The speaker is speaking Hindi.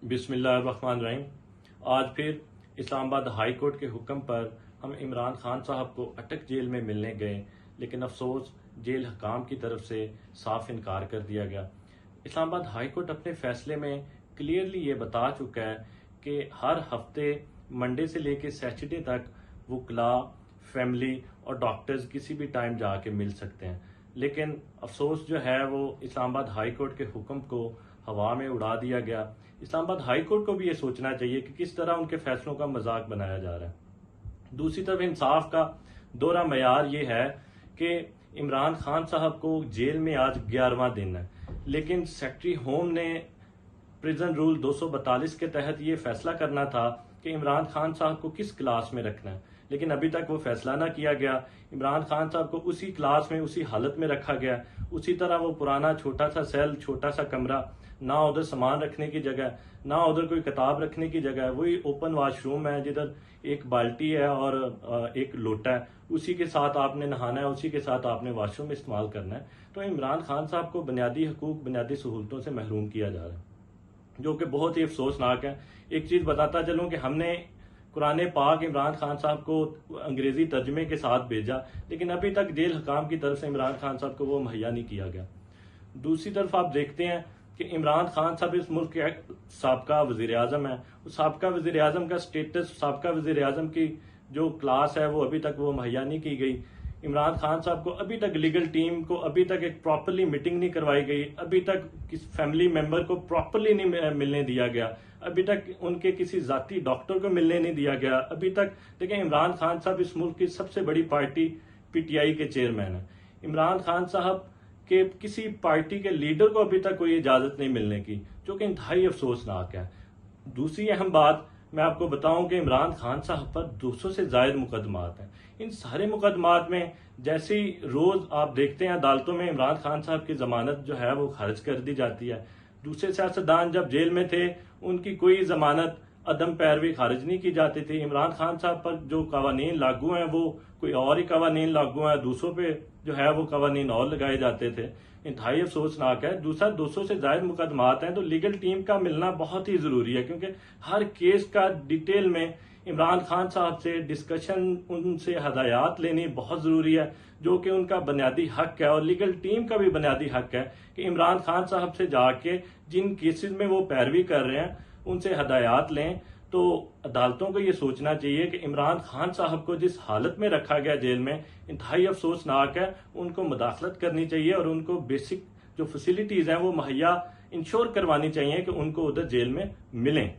बिस्मिल्लाहिर्रहमानिर्रहीम। आज फिर इस्लामाबाद हाई कोर्ट के हुक्म पर हम इमरान खान साहब को अटक जेल में मिलने गए, लेकिन अफसोस जेल हकाम की तरफ से साफ इनकार कर दिया गया। इस्लामाबाद हाई कोर्ट अपने फैसले में क्लियरली ये बता चुका है कि हर हफ्ते मंडे से लेकर सैटरडे तक वकला, फैमिली और डॉक्टर्स किसी भी टाइम जाके मिल सकते हैं। लेकिन अफसोस जो है वो इस्लामाबाद हाई कोर्ट के हुक्म को हवा में उड़ा दिया गया। इस्लामाबाद हाई कोर्ट को भी ये सोचना चाहिए कि किस तरह उनके फैसलों का मजाक बनाया जा रहा है। दूसरी तरफ इंसाफ का दोहरा मयार ये है कि इमरान खान साहब को जेल में आज 11वां दिन है, लेकिन सेक्रेटरी होम ने प्रिजन रूल 242 के तहत ये फैसला करना था कि इमरान खान साहब को किस क्लास में रखना है, लेकिन अभी तक वो फैसला ना किया गया। इमरान खान साहब को उसी क्लास में, उसी हालत में रखा गया, उसी तरह वो पुराना छोटा सा सेल, छोटा सा कमरा, ना उधर सामान रखने की जगह, ना उधर कोई किताब रखने की जगह है। वही ओपन वॉशरूम है जिधर एक बाल्टी है और एक लोटा है, उसी के साथ आपने नहाना है, उसी के साथ आपने वॉशरूम इस्तेमाल करना है। तो इमरान खान साहब को बुनियादी हकूक, बुनियादी सहूलतों से महरूम किया जा रहा है, जो कि बहुत ही अफसोसनाक है। एक चीज बताता चलूं कि हमने कुरान पाक इमरान खान साहब को अंग्रेजी तर्जमे के साथ भेजा, लेकिन अभी तक जेल हकाम की तरफ से इमरान खान साहब को वो मुहैया नहीं किया गया। दूसरी तरफ आप देखते हैं कि इमरान खान साहब इस मुल्क के साबका वजीर आजम है। साबका वजीर आजम का स्टेटस, साबका वजीर आजम की जो क्लास है वो अभी तक वो मुहैया नहीं की गई। इमरान खान साहब को अभी तक लीगल टीम को अभी तक एक प्रॉपरली मीटिंग नहीं करवाई गई, अभी तक किस फैमिली मेंबर को प्रॉपरली नहीं मिलने दिया गया, अभी तक उनके किसी जाती डॉक्टर को मिलने नहीं दिया गया। अभी तक देखिए, इमरान खान साहब इस मुल्क की सबसे बड़ी पार्टी पीटीआई के चेयरमैन है। इमरान खान साहब के किसी पार्टी के लीडर को अभी तक कोई इजाजत नहीं मिलने की, जो कि इंतहाई अफसोसनाक है। दूसरी अहम बात मैं आपको बताऊं कि इमरान खान साहब पर 200 से ज्यादा मुकदमात हैं। इन सारे मुकदमात में जैसे ही रोज आप देखते हैं अदालतों में इमरान खान साहब की जमानत जो है वो खारिज कर दी जाती है। दूसरे सियासतदान जब जेल में थे उनकी कोई जमानत अदम पैरवी खारिज नहीं की जाती थी। इमरान खान साहब पर जो कवानीन लागू हैं वो कोई और ही कवानीन लागू हैं, दूसरों पे जो है वो कवानीन और लगाए जाते थे। इंतहाई अफसोसनाक है। दूसरा, 200 से ज्यादा मुकदमात हैं, तो लीगल टीम का मिलना बहुत ही जरूरी है, क्योंकि हर केस का डिटेल में इमरान खान साहब से डिस्कशन, उनसे हदायत लेनी बहुत जरूरी है, जो कि उनका बुनियादी हक है और लीगल टीम का भी बुनियादी हक है कि इमरान खान साहब से जाके जिन केसेस में वो पैरवी कर रहे हैं उनसे हदायत लें। तो अदालतों को ये सोचना चाहिए कि इमरान खान साहब को जिस हालत में रखा गया जेल में, इंतहाई अफसोसनाक है। उनको मुदाखलत करनी चाहिए और उनको बेसिक जो फैसिलिटीज हैं वो मुहैया इंश्योर करवानी चाहिए कि उनको उधर जेल में मिलें।